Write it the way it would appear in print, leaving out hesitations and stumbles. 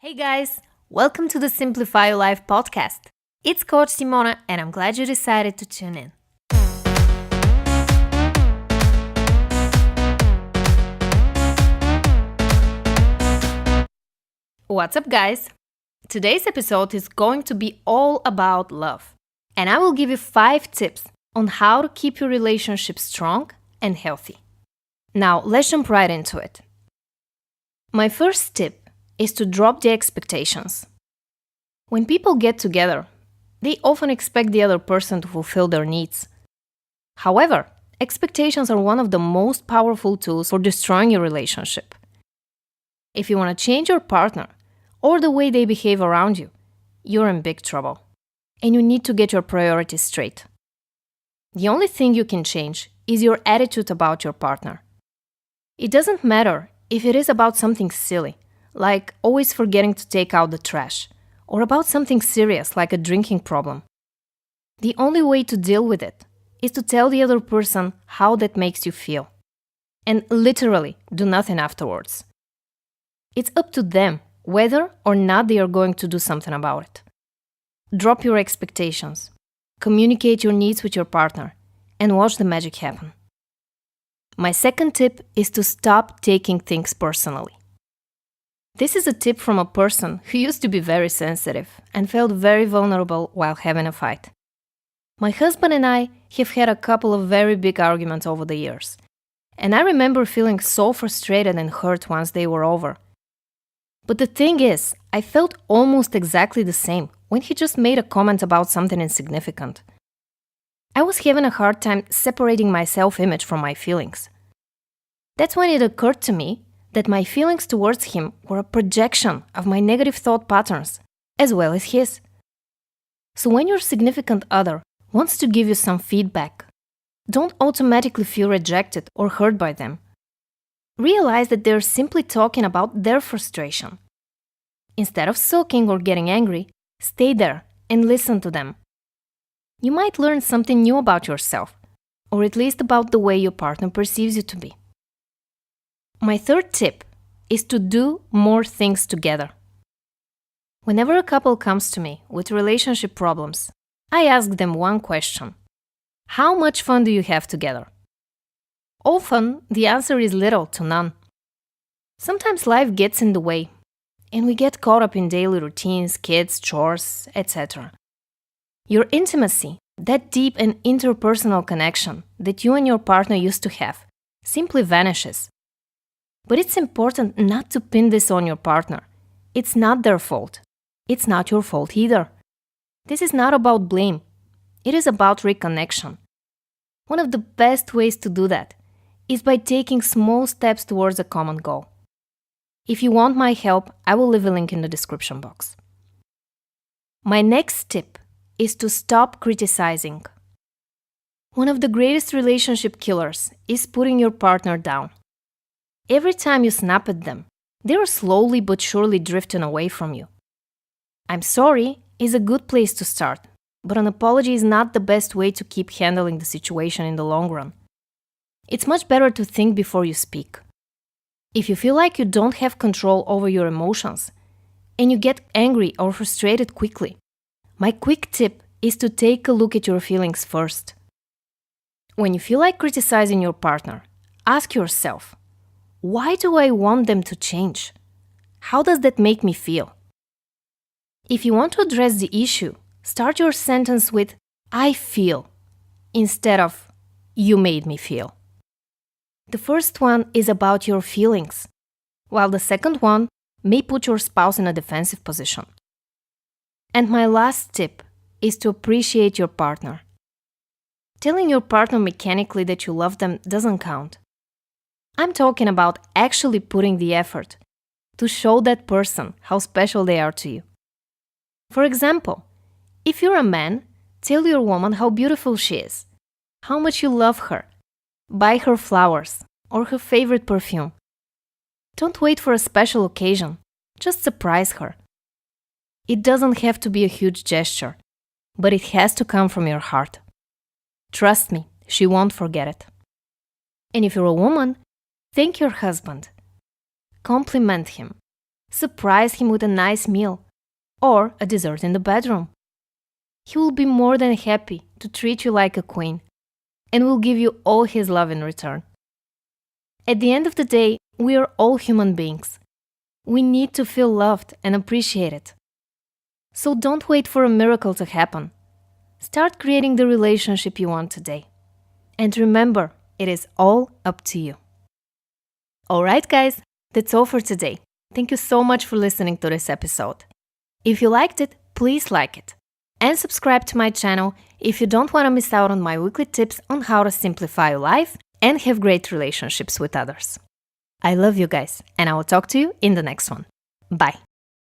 Hey guys, welcome to the Simplify Your Life podcast. It's Coach Simona, and I'm glad you decided to tune in. What's up, guys? Today's episode is going to be all about love, and I will give you 5 tips on how to keep your relationship strong and healthy. Now, let's jump right into it. My first tip is to drop the expectations. When people get together, they often expect the other person to fulfill their needs. However, expectations are one of the most powerful tools for destroying your relationship. If you want to change your partner or the way they behave around you, you're in big trouble, and you need to get your priorities straight. The only thing you can change is your attitude about your partner. It doesn't matter if it is about something silly, like always forgetting to take out the trash, or about something serious like a drinking problem. The only way to deal with it is to tell the other person how that makes you feel, and literally do nothing afterwards. It's up to them whether or not they are going to do something about it. Drop your expectations, communicate your needs with your partner, and watch the magic happen. My second tip is to stop taking things personally. This is a tip from a person who used to be very sensitive and felt very vulnerable while having a fight. My husband and I have had a couple of very big arguments over the years, and I remember feeling so frustrated and hurt once they were over. But the thing is, I felt almost exactly the same when he just made a comment about something insignificant. I was having a hard time separating my self-image from my feelings. That's when it occurred to me that my feelings towards him were a projection of my negative thought patterns, as well as his. So when your significant other wants to give you some feedback, don't automatically feel rejected or hurt by them. Realize that they're simply talking about their frustration. Instead of sulking or getting angry, stay there and listen to them. You might learn something new about yourself, or at least about the way your partner perceives you to be. My third tip is to do more things together. Whenever a couple comes to me with relationship problems, I ask them one question: how much fun do you have together? Often, the answer is little to none. Sometimes life gets in the way, and we get caught up in daily routines, kids, chores, etc. Your intimacy, that deep and interpersonal connection that you and your partner used to have, simply vanishes. But it's important not to pin this on your partner. It's not their fault. It's not your fault either. This is not about blame. It is about reconnection. One of the best ways to do that is by taking small steps towards a common goal. If you want my help, I will leave a link in the description box. My next tip is to stop criticizing. One of the greatest relationship killers is putting your partner down. Every time you snap at them, they are slowly but surely drifting away from you. I'm sorry is a good place to start, but an apology is not the best way to keep handling the situation in the long run. It's much better to think before you speak. If you feel like you don't have control over your emotions, and you get angry or frustrated quickly, my quick tip is to take a look at your feelings first. When you feel like criticizing your partner, ask yourself, why do I want them to change? How does that make me feel? If you want to address the issue, start your sentence with I feel instead of you made me feel. The first one is about your feelings, while the second one may put your spouse in a defensive position. And my last tip is to appreciate your partner. Telling your partner mechanically that you love them doesn't count. I'm talking about actually putting the effort to show that person how special they are to you. For example, if you're a man, tell your woman how beautiful she is, how much you love her. Buy her flowers or her favorite perfume. Don't wait for a special occasion, just surprise her. It doesn't have to be a huge gesture, but it has to come from your heart. Trust me, she won't forget it. And if you're a woman, thank your husband. Compliment him. Surprise him with a nice meal or a dessert in the bedroom. He will be more than happy to treat you like a queen and will give you all his love in return. At the end of the day, we are all human beings. We need to feel loved and appreciated. So don't wait for a miracle to happen. Start creating the relationship you want today. And remember, it is all up to you. Alright guys, that's all for today. Thank you so much for listening to this episode. If you liked it, please like it. And subscribe to my channel if you don't want to miss out on my weekly tips on how to simplify your life and have great relationships with others. I love you guys, and I will talk to you in the next one. Bye.